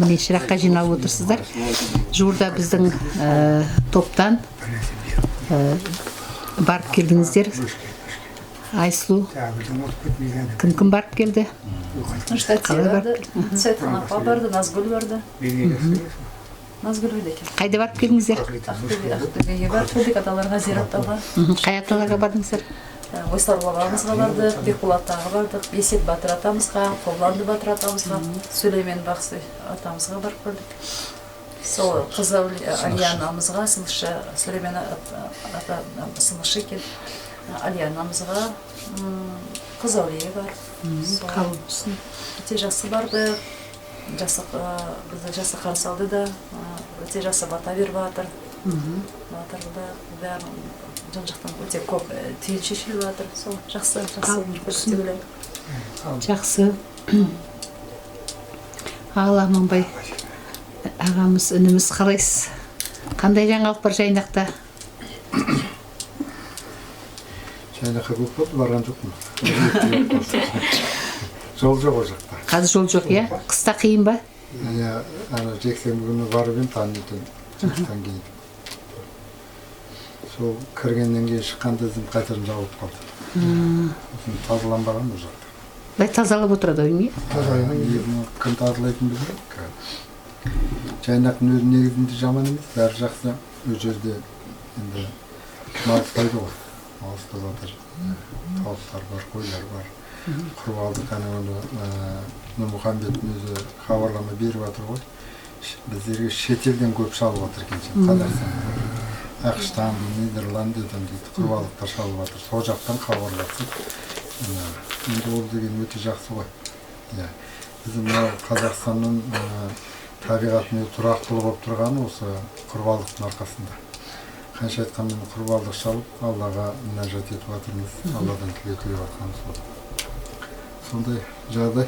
міне шыраққа жиналып отырсыздар. Жуырда біздің топтан барып келдіңіздер. Айсұлу, кім барып келді? Сайтханапқа барды, Назгүл барды. Назгүл барды екен. Қайда барып келдіңіздер? Ақтөбеге барып келдік, аталарға зираттауға. Қай аталарға бардыңыздар? Ойсал бабамызға бардық, Бекболат атаға бардық, Бесет Батыр атамызға, Қобланды Батыр атамызға, Сүлеймен Бақсы атамызға барып көрдік. Сол қызы Алиянамызға, сынықшы Сүлеймен ата сынықшы екен. Алиянамызға, қыз Әулие бар. Өте жасы барды, бізді жасы қарсы алды да, өте жасы бата беріп батыр. Батырда бәрін жан-жақтан өте көп түйін шешіліп жатыр. Сол жақсы жақсы. Ал Аманбай ағамыз, үніміз қалайсыз? Қандай жаңалық бар Жайнақта? Жайнаққа көп болды, барған жоқпын. Жол жоқ о жақта. Қазір жол жоқ, иә? Қыста қиын ба? Жексенбі күні барып ем, таңертең жұмыстан кейін. Сол кіргеннен кейін шыққанда ізім қайтадан жауып қалды. Тазаланбаған бұл жақта. Бәй тазалап отырады ой ме? Тазаланбаған, кім тазалайтын білмейді. Жайнақтың өзі негізінде жаман емес, бәрі жақсы. Өз жерде енді мал ұстайды ғой. Мал ұстап жатыр. Тауықтар бар, қойлар бар. Құрбалдық Нұрмұхамбеттің өзі хабарлама беріп жатыр ғой. Біздерге шетелден көп шалып жатыр екен, Қазақстан. Ақштан, Нидерландиядан дейді, құрбалықтар шалып жатыр. Сол жақтан хабарласып. Енді ол деген өте жақсы ғой. Біздің Қазақстанның табиғатының тұрақтылы болып тұрғаны осы құрбалықтың арқасында. Қанша айтқанмен құрбалдық шалып, Аллаға мінәжат етіп жатырмыз. Алладан тілек тілеп жатқанымыз сол. Сондай жағдай.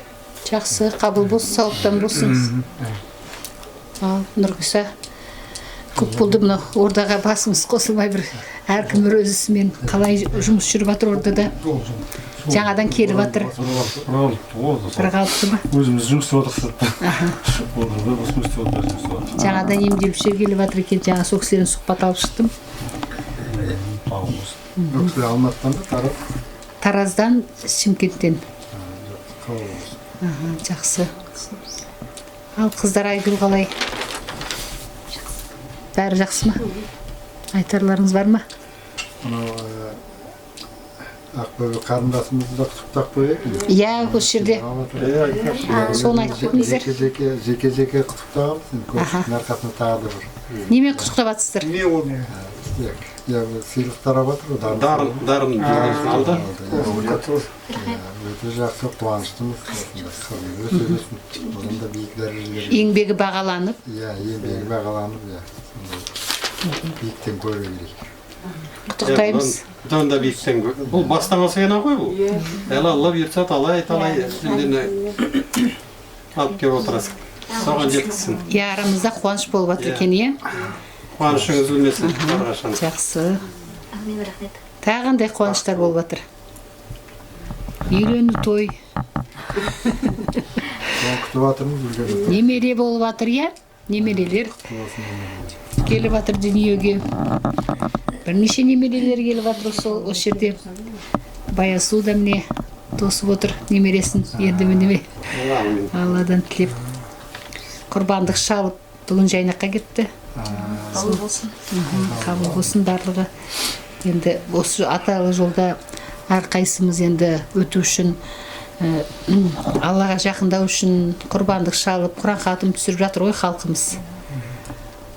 Жақсы, қабыл болсын, сауаптан болсын. Ал Нұрғиса, көп болды мұны ордаға басыңыз қосылмай бір әркім өз ісімен қалай жұмыс жүріп жатыр ордада? Жаңадан келіп жатыр. Бір қалыпты ма? Өзіміз жұмыс істеп отырсыз. Жаңадан емделушілер келіп жатыр екен, жаңа сол кісілерден сұхбат алып шықтым. Өксілі Алматыдан ба, Тараз? Тараздан, Шымкенттен. Жақсы. Ал қыздар Айгүл қалай? Бәрі жақсы ма? Айтарларыңыз бар ма? Ақбөбе қарындасымызды да құттықтап қояйық. Иә, осы жерде. Соны айтып қойыңыздар. Жеке-жеке құттықтағанбыз, көпшіліктің арқасында тағы да бір. Немен құттықтап жатсыздар? Не ол не? Сыйлық тарап жатыр ғой. Дарын алды. Өте жақсы, қуаныштымыз. Өсе-өсін. Одан да биік дәрежелер. Еңбегі бағаланып. Иә, еңбегі бағаланып. Биіктен көре керек. Құттықтаймыз. Бұдан да биіктен көре. Бұл бастан алсайына ғой бұл. Әлі Алла бұйыртса талай жүлдені алып келіп отырасың. Соған жеткізсін. Иә, арамызда қуаныш болып жатыр екен, иә? Қуанышыңыз өлмесін. Жақсы. Тағы қандай қуаныштар болып жатыр? Үйлену, той. Күтіп жатырмыз. Немере болып жатыр, иә? Немерелер келіп жатыр дүниеге. Бірнеше немерелер келіп жатыр осы жерде. Баясу да міне тосып отыр немересін. Енді міне Алладан тілеп. Құрбандық шалып, бүгін Жайнаққа кетті. Қабыл болсын. Қабыл болсын барлығы. Енді осы аталы жолда әрқайсымыз енді өту үшін, Аллаға жақындау үшін құрбандық шалып, Құран хатым түсіріп жатыр ғой халқымыз.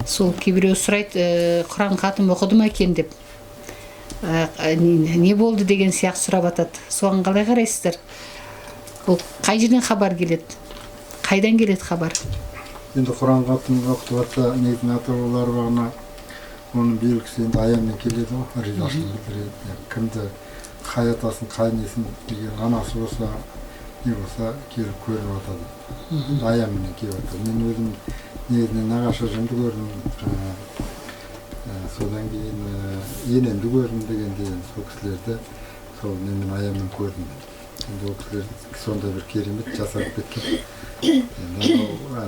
Сол кейбіреу сұрайды, Құран хатым оқыды ма екен деп. Не болды деген сияқты сұрап жатады. Соған қалай қарайсыздар? Бұл қай жерден хабар келеді? Қайдан келеді хабар? Енді Құран хатым оқытып жатса, негізін ата-бабалар бағына оның белгісі енді аянмен келеді ғой, ризашылық білдіреді. Кімді қай атасын, қай несін деген анасы болса, не болса келіп көріп жатады. Аянмен келіп жатады. Мен өзім негізінен нағашы жынды көрдім, содан кейін енемді көрдім дегенде сол кісілерді сол немен аянмен көрдім. Енді ол кісілер сондай бір керемет жасап кеткен.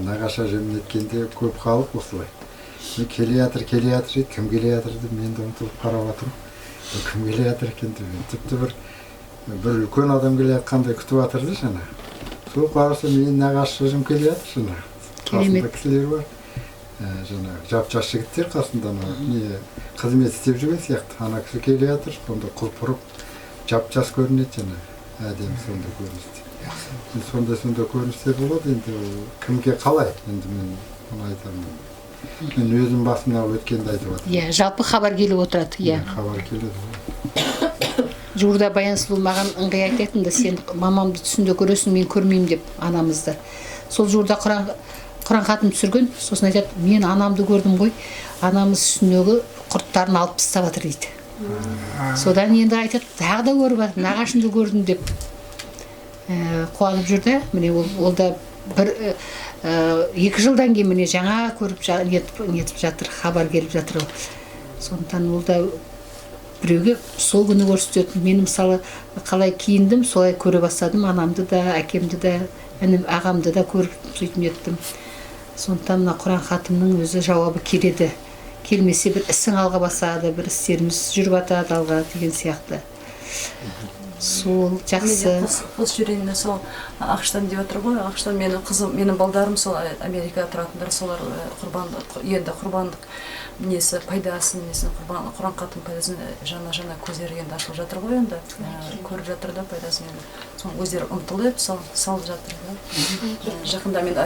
нағашы әжемнен еткенде көп халық осылай. Келе жатыр дейді, кім келе жатыр деп мен де ұмтылып қарап жатырмын. Кім келе жатыр екен деп, тіпті бір үлкен адам келе жатқандай күтіп жатыр да жаңа. Сол қараса мен нағашы әжем келе жатыр жаңа. Қасында кісілер бар. Жаңа жап-жас жігіттер қасында қызмет істеп жүрген сияқты. Ана кісі келе жатыр, сонда құлпырып жап-жас көрінеді жаңа. Әдемі сонда көрінеді. Сонда көріністер болады, енді кімге қалай, енді мен оны айтамын. Мен өзім басымнан өткенді айтып жатырмын. Иә, жалпы хабар келіп отырады, иә. Хабар келеді. Жуырда Баян сұлу маған ыңғай айтатын да, сен мамамды түсінде көресің, мен көрмеймін деп, анамызды. Сол жуырда Құран хатым түсірген, сосын айтады, мен анамды көрдім ғой, анамыз үстіндегі құрттарын алып тастап жатыр дейді. Содан енді айтады, тағы да көріп жатыр, нағашымды көрдім деп қуанып жүрді. Міне ол да бір 2 жылдан кейін міне жаңа көріп нетіп жатыр, хабар келіп жатыр. Сондықтан ол да біреуге сол күні көрсететін. Мен мысалы қалай киіндім, солай көре бастадым. Анамды да, әкемді де, ағамды да көріп сөйтіп еттім. Сондықтан мына Құран хатымның өзі жауабы келеді. Келмесе бір ісің алға басады, бір істеріміз жүріп жатады алға деген сияқты. Сол жақсы. Қос жүрегіне сол ақштан деп отыр ғой. ақштан менің қызым, менің балдарым сол Америкада тұратындар, солар енді құрбандық несі пайдасын, Құран хатым пайдасын жаңа көздері енді ашылып жатыр ғой, енді көріп жатыр да пайдасын. Соны өздері ұмтылып салып жатыр да. Жақында мен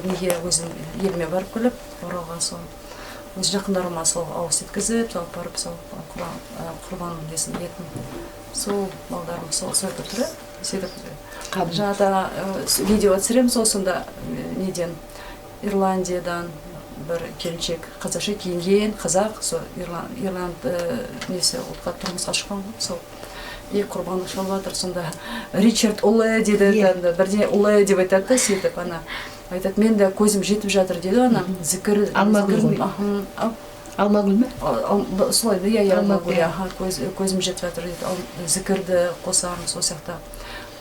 неге өзім еліме барып келіп, оралға сол өз жақындарыма сол ауыз еткізіп, салып барып сол құрбанның несін етін. Сол балдарым сол сөйтіп тұры, сөйтіп жаңада видео түсіремін, сол сонда неден Ирландиядан бір келіншек қазақша киінген қазақ, сол Ирланд несі ұлтқа тұрмысқа шыққан ғой, сол құрбандық шалып жатыр, сонда Ричард ұлы деді, бірден ұлы деп айтады, сөйтіп ана айтады, мен де көзім жетіп жатыр деді, ана зікір Алмагүл ғой. Алмагүл ме? Солай да, Алмагүл, көзім жетіп жатыр дейді, зікірді қосамыз, сол сияқты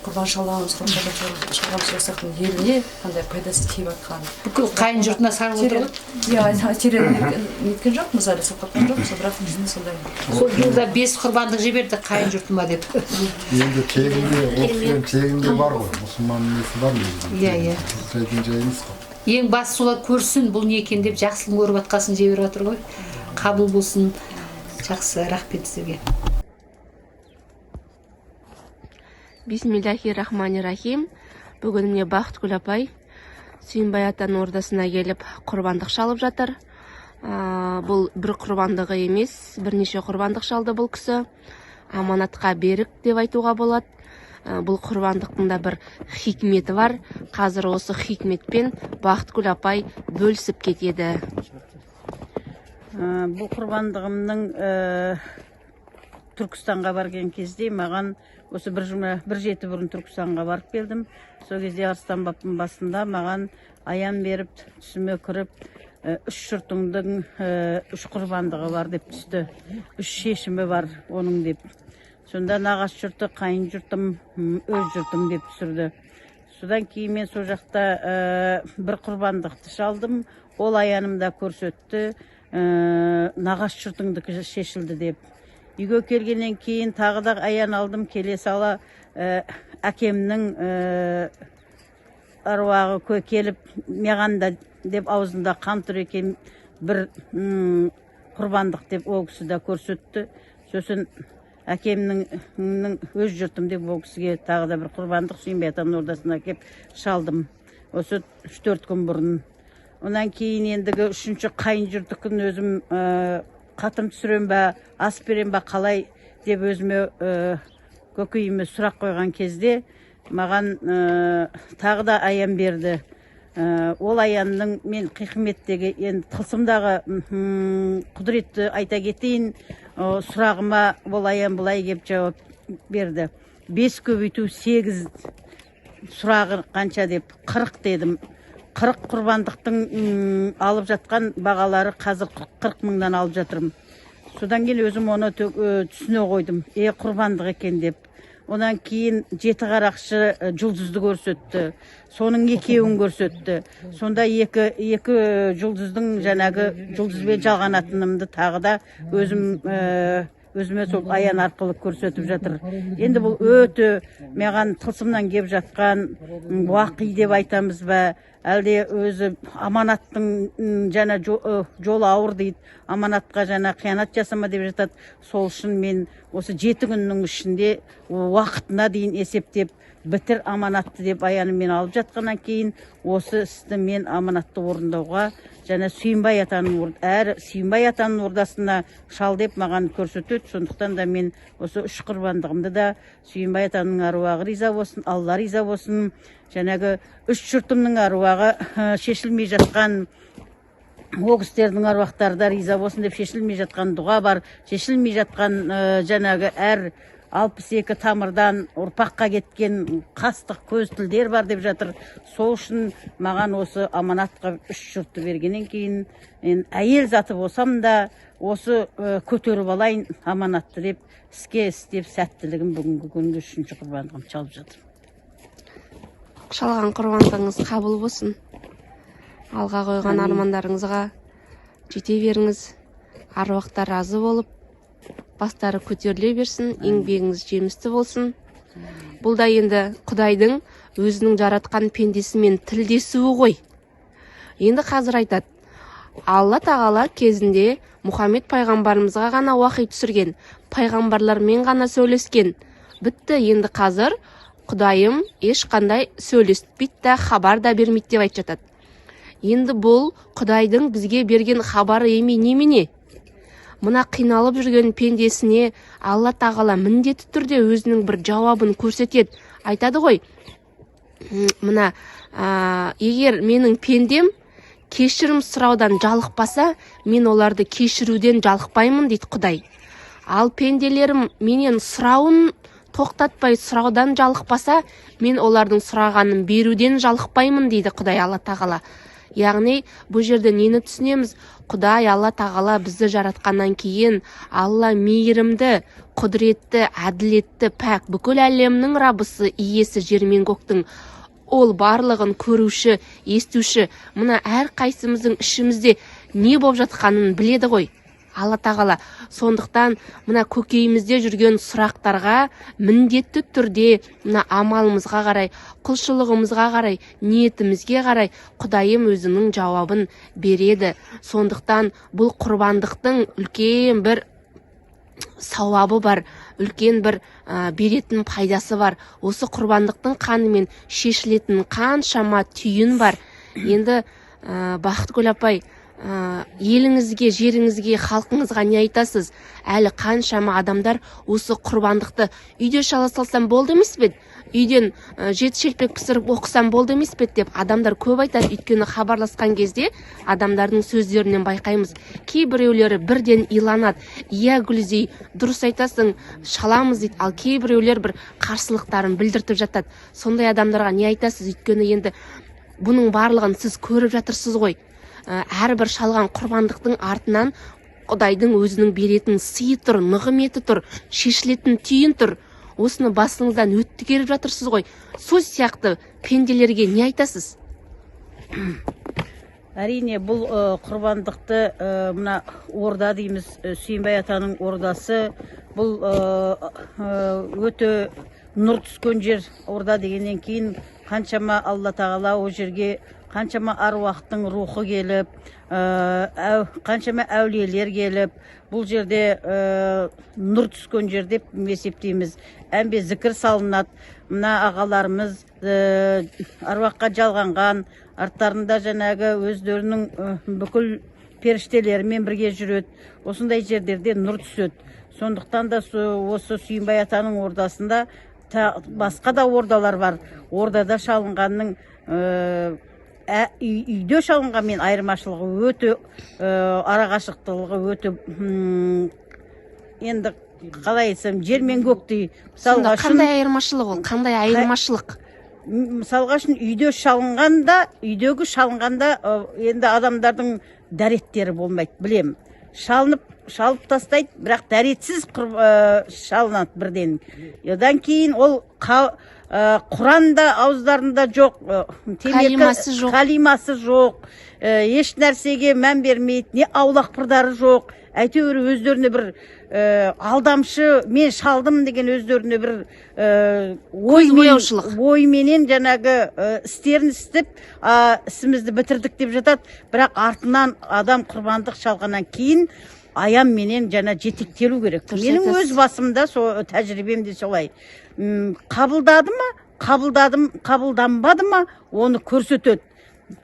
құрбан шаламыз, шығарамыз, сол сияқты еліне қандай пайдасы тиіп жатқан. Бүкіл қайын жұртына сарылып отыр ғой? Иә, терең неткен жоқпыз, әлі соққан жоқпыз, бірақ біздің сондай. Сол жылда 5 құрбандық жіберді қайын жұртыма деп. Енді тегінде бар ғой, мұсылман несі бар ма? Иә. Жайдың жай емес қой. Ең басы солар көрсін, бұл не екен деп жақсылығын көріп атқасын жебер жатыр ғой. Қабыл болсын. Жақсы, рахмет сізге. Бисмиллахи-рахмани-рахим. Бүгін міне Бақытгүл апай Сүйінбай атаның ордасына келіп құрбандық шалып жатыр. Бұл бір құрбандығы емес, бірнеше құрбандық шалды бұл кісі. Аманатқа берік деп айтуға болады. Бұл құрбандықтың да бір хикметі бар. Қазір осы хикметпен Бақытгүл апай бөлісіп кетеді. Бұл құрбандығымның Түркістанға барген кезде маған осы бір жеті бұрын Түркістанға барып келдім. Сол кезде Арыстан бабтың басында маған аян беріп, түсіме кіріп, 3 жұртыңдың 3 құрбандығы бар деп түсті. 3 шешімі бар оның деп. Сонда нағаш жұрты, қайын жұртым, өз жұртым деп түсірді. Содан кейін мен сол жақта бір құрбандықты шалдым. Ол аянымда көрсетті, нағаш жұртыңдікі шешілді деп. Үйге келгеннен кейін тағы да аян алдым, келе сала әкемнің аруағы келіп меғанда деп аузында қан тұр екен бір құрбандық деп ол кісі де көрсетті. Сосын әкемнің өз жұртым деп ол кісіге тағы да бір құрбандық Сүйінбай атаның ордасына кеп шалдым. Осы 3-4 күн бұрын. Онан кейін ендігі 3-ші қайын жұртықын өзім қатым түсірем ба, ас берем ба, қалай деп өзіме көкейіме сұрақ қойған кезде маған тағы да аян берді. Ол аянның мен хикметтегі енді тылсымдағы құдіретті айта кетейін, сұрағыма ол аян былай кеп жауап берді. 5 көбейту 8 сұрағы қанша деп 40 дедім. 40 құрбандықтың алып жатқан бағалары қазір 40 мыңнан алып жатырмын. Содан кейін өзім оны түсіне қойдым. Құрбандық екен деп. Онан кейін жеті қарақшы жұлдызды көрсетті. Соның екеуін көрсетті. Сонда екі жұлдыздың жаңағы жұлдызбен жалғанатынымды тағы да өзіме сол аян арқылы көрсетіп жатыр. Енді бұл өте маған тылсымнан кеп жатқан уақи деп айтамыз ба, әлде өзі аманаттың жаңа жолы ауыр дейді, аманатқа жаңа қиянат жасама деп жатады. Сол үшін мен осы 7 күннің ішінде уақытына дейін есептеп бітір аманатты деп аянымен алып жатқаннан кейін осы істі мен аманатты орындауға және Сүйінбай атаның ордасына шал деп маған көрсетеді. Сондықтан да мен осы 3 құрбандығымды да Сүйінбай атаның аруағы риза болсын, Алла риза болсын. Жәнегі 3 жұртымның аруағы шешілмей жатқан о кісілердің аруақтары да риза болсын деп шешілмей жатқан дұға бар, шешілмей жатқан жаңағы әр 62 тамырдан ұрпаққа кеткен қастық көз тілдер бар деп жатыр. Сол үшін маған осы аманатқа 3 жұртты бергеннен кейін әйел заты болсам да осы көтеріп алайын аманатты деп іске істеп сәттілігім бүгінгі күнгі 3-ші құрбандығым шалып жатыр. Шалған құрбандығыңыз қабыл болсын. Алға қойған армандарыңызға жете беріңіз. Аруақтар разы болып, бастары көтеріле берсін, еңбегіңіз жемісті болсын. Бұл да енді Құдайдың өзінің жаратқан пендесімен тілдесуі ғой. Енді қазір айтады, Алла тағала кезінде Мұхаммед пайғамбарымызға ғана уақи түсірген, пайғамбарлармен ғана сөйлескен. Бітті, енді қазір Құдайым ешқандай сөйлеспейді да, хабар да бермейді деп айтып жатады. Енді бұл Құдайдың бізге берген хабары немене? Мына қиналып жүрген пендесіне Алла тағала міндетті түрде өзінің бір жауабын көрсетеді. Айтады ғой, мына егер менің пендем кешірім сұраудан жалықпаса, мен оларды кешіруден жалықпаймын дейді Құдай. Ал пенделерім менен сұрауын тоқтатпай сұраудан жалықпаса, мен олардың сұрағанын беруден жалықпаймын дейді Құдай Алла тағала. Яғни бұл жерде нені түсінеміз? Құдай Алла тағала бізді жаратқаннан кейін Алла мейірімді, құдіретті, әділетті, пәк, бүкіл әлемнің раббысы, иесі жер мен көктің. Ол барлығын көруші, естуші, мына әр қайсымыздың ішімізде не болып жатқанын біледі ғой Алла тағала. Сондықтан мына көкейімізде жүрген сұрақтарға міндетті түрде мына амалымызға қарай, құлшылығымызға қарай, ниетімізге қарай Құдайым өзінің жауабын береді. Сондықтан бұл құрбандықтың үлкен бір сауабы бар, үлкен бір беретін пайдасы бар. Осы құрбандықтың қанымен шешілетін қаншама түйін бар. Енді Бақытгүл апай, еліңізге, жеріңізге, халқыңызға не айтасыз? Әлі қаншама адамдар осы құрбандықты үйде шала салсам болды емес пе? Үйден 7 шелпек пісіріп оқысам болды емес пе деп адамдар көп айтады. Өйткені хабарласқан кезде адамдардың сөздерінен байқаймыз. Кейбіреулері бірден иланады. Иә Гүлзей, дұрыс айтасың, шаламыз дейді. Ал кейбіреулер бір қарсылықтарын білдіртіп жатады. Сондай адамдарға не айтасыз? Өйткені енді бұның барлығын сіз көріп жатырсыз ғой. Әрбір шалған құрбандықтың артынан Құдайдың өзінің беретін сыйы тұр, нығметі тұр, шешілетін түйін тұр. Осыны басыңыздан өткеріп жатырсыз ғой. Сол сияқты пенделерге не айтасыз? Әрине бұл құрбандықты мына орда дейміз, Сүйінбай атаның ордасы. Бұл өте нұр түскен жер. Орда дегеннен кейін қаншама Алла тағала о жерге қаншама аруақтың рухы келіп, қаншама әулиелер келіп, бұл жерде нұр түскен жер деп есептейміз. Әмбе зікір салынады. Мына ағаларымыз аруаққа жалғанған, арттарында жаңағы өздерінің бүкіл періштелерімен бірге жүреді. Осындай жерлерде нұр түседі. Сондықтан да осы Сүйінбай атаның ордасында басқа да ордалар бар. Ордада шалынғанның үйде шалынғанмен айырмашылығы өте, арақашықтығы өте, енді қалай айтсам, жер мен көктей. Сонда қандай айырмашылық ол? Қандай айырмашылық? Мысалға үшін үйдегі шалынғанда енді адамдардың дәреттері болмайды, білем. шалып тастайды, бірақ дәретсіз шалынады бірден. Одан кейін ол Құранда ауыздарында жоқ, калимасы жоқ, еш нәрсеге мән бермейді, не аулақпырдары жоқ. Әйтеуір өздеріне бір алдамшы, мен шалдым деген өздеріне бір ойменен жаңағы істерін істеп, ісімізді бітірдік деп жатады. Бірақ артынан адам құрбандық шалғаннан кейін аян менен жана жетектелу керек. Менің өз басымда тәжірибемде солай. Қабылдады ма, қабылданбады ма, оны көрсетеді.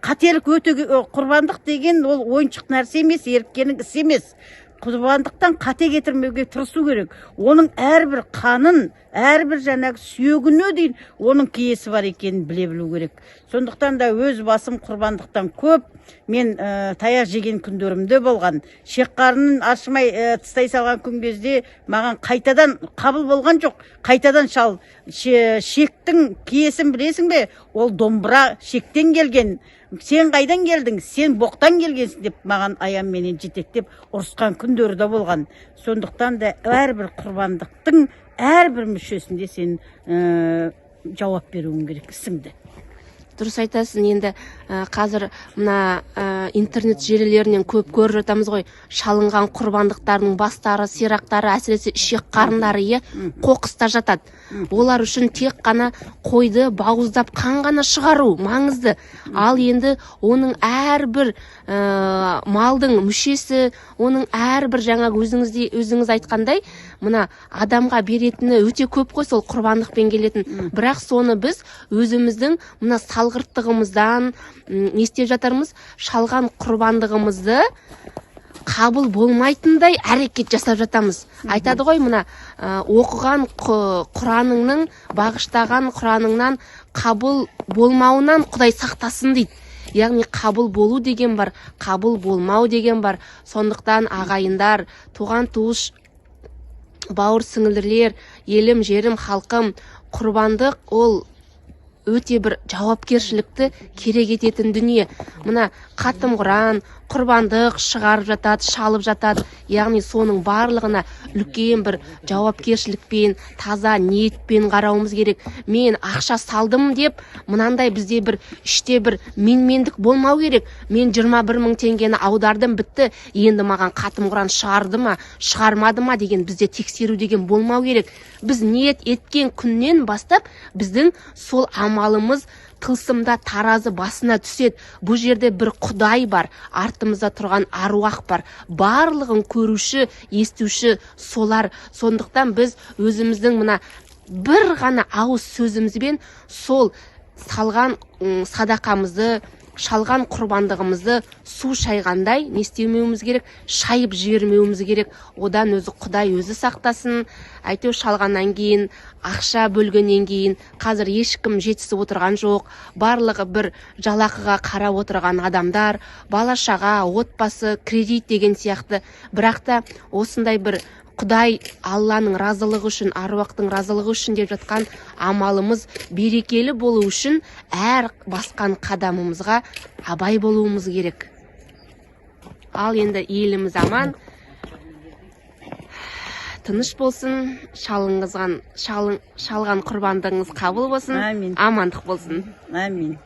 Қателік өте құрбандық деген ол ойыншық нәрсе емес, еріккеннің ісі емес. Құрбандықтан қате кетірмеуге тырысу керек. Оның әрбір қанын, әрбір жаңағы сүйегіне дейін оның киесі бар екенін біле білу керек. Сондықтан да өз басым құрбандықтан көп. Мен таяқ жеген күндерімде болған. Шек-қарнын ашмай тыстай салған күн кезде маған қайтадан қабыл болған жоқ. Қайтадан шектің киесін білесің бе? Ол домбыра шектен келген. Сен қайдан келдің? Сен боқтан келгенсің деп маған аян менен жетектеп ұрысқан күндері де болған. Сондықтан да әрбір құрбандықтың әрбір мүшесінде сен жауап беруің керек ісіңді. Дұрыс айтасың. Енді қазір мына интернет желілерінен көп көріп жатамыз ғой, шалынған құрбандықтардың бастары, сирақтары, әсіресе ішек қарындары қоқыста жатады. Олар үшін тек қана қойды бауыздап қан ғана шығару маңызды. Ал енді оның әрбір малдың мүшесі, оның әрбір жаңағы өзіңіз айтқандай, мына адамға беретіні өте көп қой, сол құрбандықпен келетін. Бірақ соны біз өзіміздің мына салғырттығымыздан не істеп жатармыз? Шалған құрбандығымызды қабыл болмайтындай әрекет жасап жатамыз. Айтады ғой, мына оқыған Құраныңның, бағыштаған Құраныңнан қабыл болмауынан Құдай сақтасын дейді. Яғни қабыл болу деген бар, қабыл болмау деген бар. Сондықтан ағайындар, туған туыс, бауыр сіңілділер, елім, жерім, халқым, құрбандық ол өте бір жауапкершілікті керек ететін дүние. Мына қатым Құран, құрбандық шығарып жатады, шалып жатады. Яғни соның барлығына үлкен бір жауапкершілікпен, таза ниетпен қарауымыз керек. Мен ақша салдым деп, мынандай бізде бір іште бір менмендік болмау керек. Мен 21 мың теңгені аудардым, бітті. Енді маған қатым Құран шығарды ма, шығармады ма деген бізде тексеру деген болмау керек. Біз ниет еткен күннен бастап біздің сол амалымыз тылсымда таразы басына түседі. Бұл жерде бір Құдай бар, артымызда тұрған аруақ бар. Барлығын көруші, естуші солар. Сондықтан біз өзіміздің мына бір ғана ауыз сөзімізбен сол салған садақамызды, шалған құрбандығымызды су шайғандай не істемеуіміз керек, шайып жібермеуіміз керек. Одан өзі Құдай өзі сақтасын. Әйтеу шалғаннан кейін, ақша бөлгеннен кейін қазір ешкім жетісіп отырған жоқ. Барлығы бір жалақыға қарап отырған адамдар, бала-шаға, отбасы, кредит деген сияқты. Бірақ та осындай бір Құдай Алланың разылығы үшін, аруақтың разылығы үшін деп жатқан амалымыз берекелі болу үшін әр басқан қадамымызға абай болуымыз керек. Ал енді еліміз аман, тыныш болсын, шалған құрбандығыңыз қабыл болсын, амандық болсын. Амин.